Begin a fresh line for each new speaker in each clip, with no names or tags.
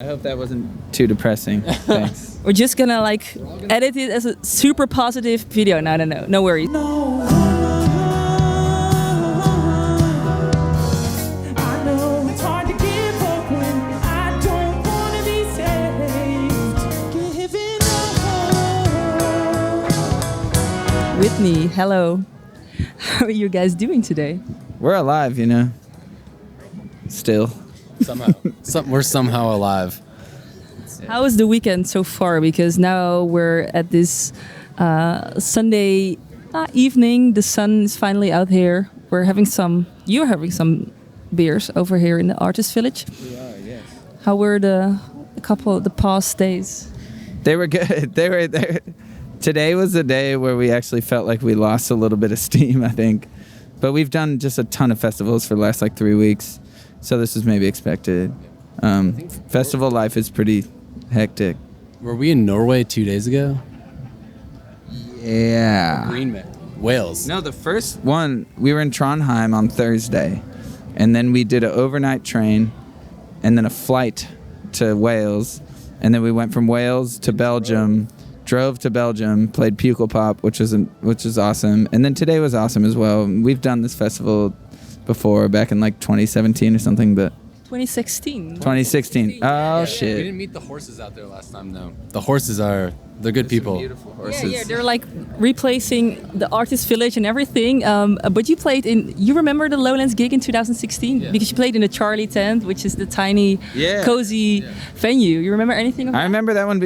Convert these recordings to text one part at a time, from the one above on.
I hope that wasn't too depressing. Thanks.
We're just gonna like edit it as a super positive video. No worries. Whitney, hello. How are you guys doing today?
We're alive, you know. Still.
Somehow. We're somehow alive.
How was the weekend so far? Because now we're at this Sunday evening. The sun is finally out here. You're having some beers over here in the Artist Village.
We are, yes.
How were the past days?
They were good. They were there. Today was the day where we actually felt like we lost a little bit of steam, I think. But we've done just a ton of festivals for the last 3 weeks. So this was maybe expected. Festival life is pretty hectic.
Were we in Norway 2 days ago?
Yeah.
Wales.
No, the first one, we were in Trondheim on Thursday. And then we did an overnight train and then a flight to Wales. And then we went from Wales to Belgium, drove to Belgium, played Pukkelpop, which is awesome. And then today was awesome as well. We've done this festival before, back in 2017 or something, but
2016.
2016. Oh, shit.
We didn't meet the horses out there last time, though. The horses they're good people.
Beautiful horses.
Yeah, they're replacing the Artist Village and everything. But you remember the Lowlands gig in 2016?
Yeah.
Because you played in the Charlie tent, which is the tiny, cozy venue. You remember anything of that?
I remember that one.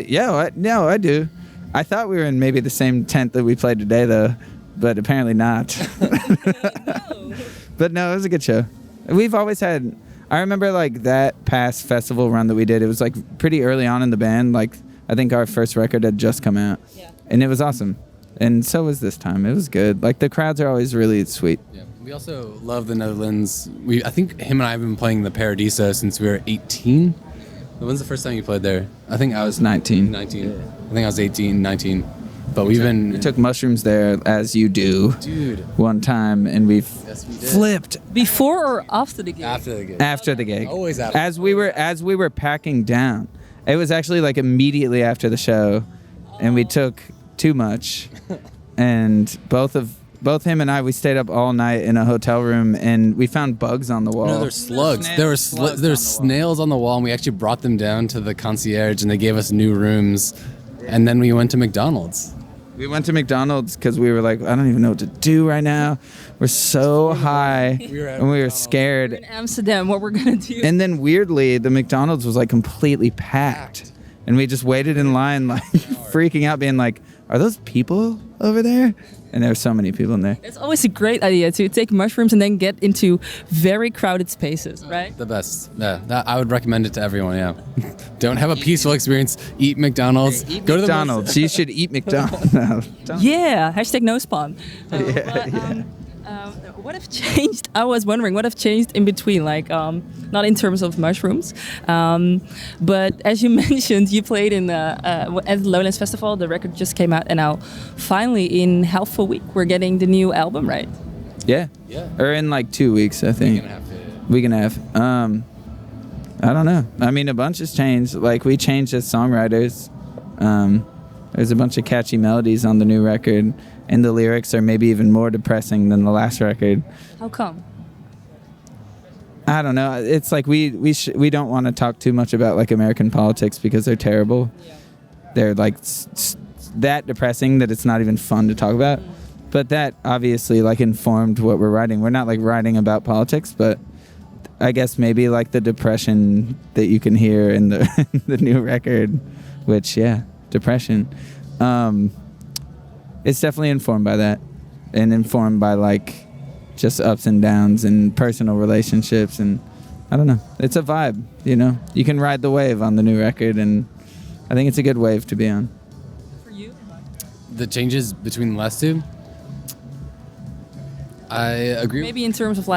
No, I do. I thought we were in maybe the same tent that we played today, though, but apparently not.
No.
But no, it was a good show. We've always had. I remember that past festival run that we did. It was pretty early on in the band. I think our first record had just come out, and it was awesome. And so was this time. It was good. The crowds are always really sweet.
Yeah. We also love the Netherlands. I think him and I have been playing the Paradiso since we were 18. When's the first time you played there? I think I was
19.
19. Yeah. I think I was 18, 19. But we
took mushrooms there, as you do,
dude,
one time, and we flipped.
Before or after the gig?
After the gig.
After the gig.
Always after.
As we were packing down. It was actually immediately after the show, and we took too much, and both him and I, we stayed up all night in a hotel room, and we found bugs on the wall.
No, there's slugs. There were snails on the wall, and we actually brought them down to the concierge, and they gave us new rooms, and then we went to McDonald's.
We went to McDonald's because we were I don't even know what to do right now. We're so high, and we were scared.
We're in Amsterdam, what we're gonna do?
And then weirdly, the McDonald's was completely packed, and we just waited in line, freaking out, being "Are those people over there?" And there were so many people in there.
It's always a great idea to take mushrooms and then get into very crowded spaces, right?
The best. Yeah, I would recommend it to everyone, yeah. Don't have a peaceful experience. Eat McDonald's.
Go to McDonald's. You should eat McDonald's. No,
yeah, #NoSpawn. What have changed? I was wondering, what have changed in between? Not in terms of mushrooms, but as you mentioned, you played at the Lowlands Festival. The record just came out, and now finally in half a week we're getting the new album, right?
Yeah. Or in 2 weeks, I think. Week and a half. I don't know. I mean, a bunch has changed. We changed as songwriters. There's a bunch of catchy melodies on the new record, and the lyrics are maybe even more depressing than the last record.
How come?
I don't know. It's we don't want to talk too much about American politics because they're terrible. Yeah. They're that depressing that it's not even fun to talk about. But that obviously informed what we're writing. We're not writing about politics, but I guess maybe the depression that you can hear in the new record, which depression. It's definitely informed by that, and informed by just ups and downs and personal relationships, and I don't know. It's a vibe, you know. You can ride the wave on the new record, and I think it's a good wave to be on.
For you?
The changes between the last two? I agree.
Maybe in terms of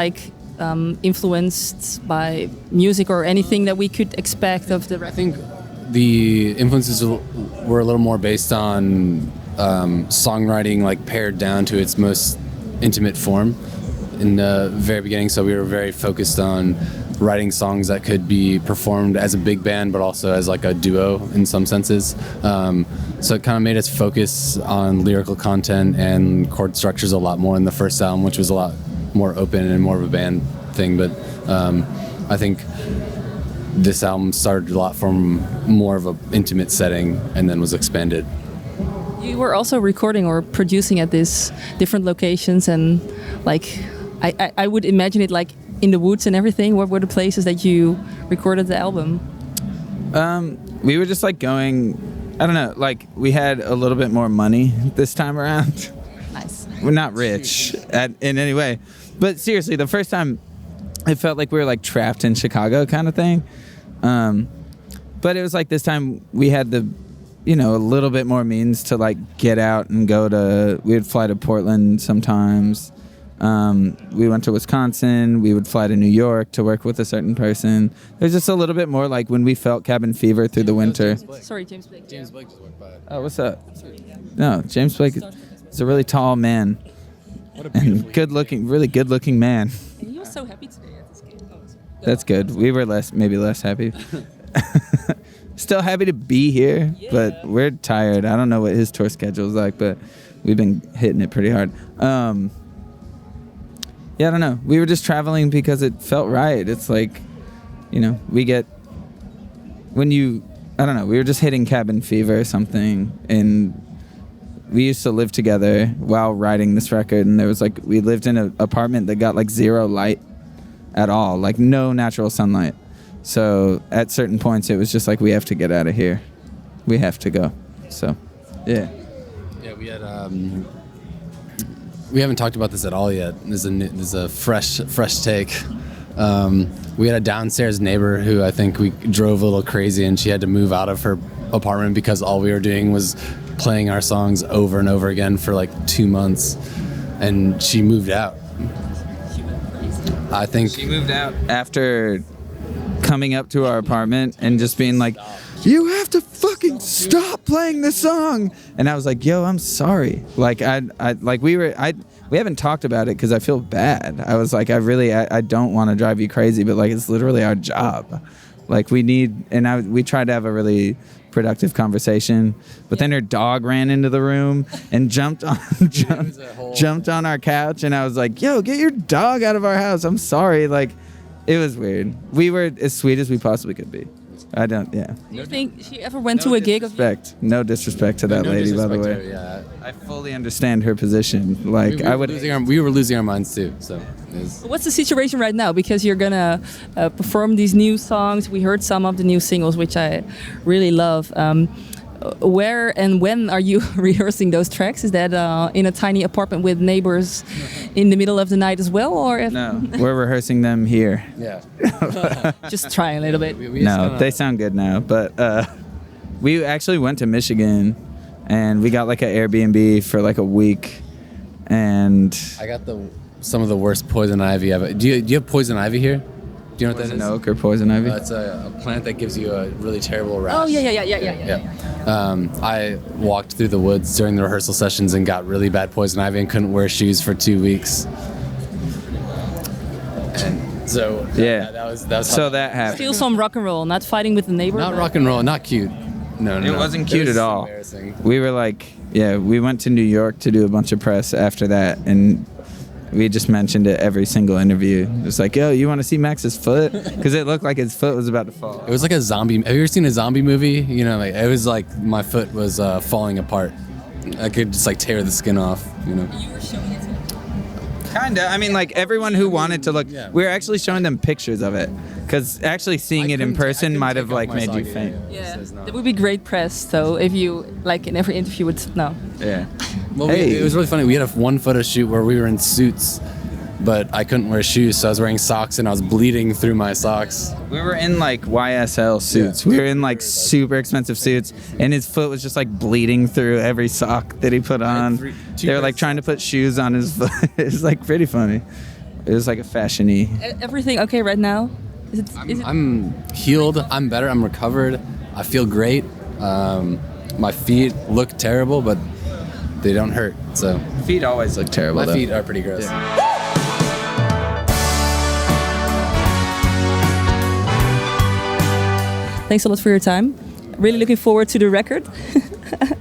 influenced by music or anything that we could expect of the record.
I think the influences were a little more based on songwriting pared down to its most intimate form in the very beginning, so we were very focused on writing songs that could be performed as a big band, but also as like a duo in some senses. So it kind of made us focus on lyrical content and chord structures a lot more in the first album, which was a lot more open and more of a band thing. But I think this album started a lot from more of an intimate setting and then was expanded.
You were also recording or producing at these different locations, and like I would imagine it like in the woods and everything. What were the places that you recorded the album?
We were just like going, I don't know, like we had a little bit more money this time around.
Nice.
We're not rich in any way, but seriously, the first time it felt like we were like trapped in Chicago kind of thing. But it was like this time we had the, you know, a little bit more means to like get out and we would fly to Portland sometimes. We went to Wisconsin. We would fly to New York to work with a certain person. There's just a little bit more like when we felt cabin fever through the winter.
Sorry, James Blake.
James Blake just walked by.
Oh, what's up? No, James Blake is a really tall man.
What a
And good-looking, really good-looking man.
And you were so happy today at this game. Oh,
That's good. We were maybe less happy. Still happy to be here, but we're tired. I don't know what his tour schedule is like, but we've been hitting it pretty hard. Yeah, I don't know. We were just traveling because it felt right. It's like, you know, I don't know, we were just hitting cabin fever or something, and we used to live together while writing this record, and there was like, we lived in an apartment that got like zero light at all, like no natural sunlight. So at certain points, it was just like, we have to get out of here. We have to go. So, yeah.
Yeah, we had. We haven't talked about this at all yet. This is a fresh take. We had a downstairs neighbor who I think we drove a little crazy, and she had to move out of her apartment because all we were doing was playing our songs over and over again for like 2 months, and she moved out. I think
She moved out after coming up to our apartment and just being like, you have to fucking stop playing this song. And I was like, yo, I'm sorry. Like, we haven't talked about it because I feel bad. I was like, I don't want to drive you crazy, but like, it's literally our job. Like, we tried to have a really productive conversation, but then her dog ran into the room and jumped on our couch, and I was like, yo, get your dog out of our house. I'm sorry. Like, it was weird. We were as sweet as we possibly could be. Do
you think she ever went to a gig of yours?
No disrespect to that lady, by the way.
Her, yeah.
I fully understand her position. Like,
we were losing our minds too. So,
What's the situation right now? Because you're gonna perform these new songs. We heard some of the new singles, which I really love. Where and when are you rehearsing those tracks? Is that in a tiny apartment with neighbors in the middle of the night as well, or?
No, we're rehearsing them here.
Yeah.
Just trying a little bit.
No, they sound good now. But we actually went to Michigan, and we got like an Airbnb for like a week, and
I got some of the worst poison ivy ever. Do you have poison ivy here? Do you know what that is?
Poison oak or poison ivy?
It's a plant that gives you a really terrible rash.
Oh yeah.
I walked through the woods during the rehearsal sessions and got really bad poison ivy and couldn't wear shoes for 2 weeks. And so that was
so that happened.
Still some rock and roll, not fighting with the neighbor.
Not rock and roll, not cute. No.
It wasn't cute at all.
Embarrassing.
We were like, we went to New York to do a bunch of press after that, and we just mentioned it every single interview. It's like, yo, you want to see Max's foot? Because it looked like his foot was about to fall.
It was like a zombie. Have you ever seen a zombie movie? You know, like, it was like my foot was falling apart. I could just like tear the skin off. You know.
You were showing it to them.
Kinda. I mean, like everyone who wanted to look,
Yeah.
we were actually showing them pictures of it. Because actually seeing it in person might have like made you faint.
Yeah, that would be great press. So if you like in every interview would
Yeah.
Well,
Hey.
it was really funny. We had one photo shoot where we were in suits, but I couldn't wear shoes, so I was wearing socks and I was bleeding through my socks.
We were in like YSL suits.
Yeah.
We were in like super expensive suits, and his foot was just like bleeding through every sock that he put on. They were like trying to put shoes on his foot. It was like pretty funny. It was like a fashion-y.
Everything okay right now? Is it?
I'm healed. I'm better. I'm recovered. I feel great. My feet look terrible, but they don't hurt. So
Feet always look terrible.
my
though.
feet are pretty gross.
Yeah.
Thanks a lot for your time. Really looking forward to the record.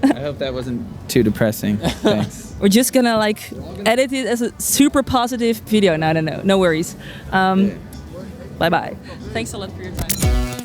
I hope that wasn't too depressing. Thanks.
We're just gonna like edit it as a super positive video. No, no worries. Bye bye. Thanks a lot for your time.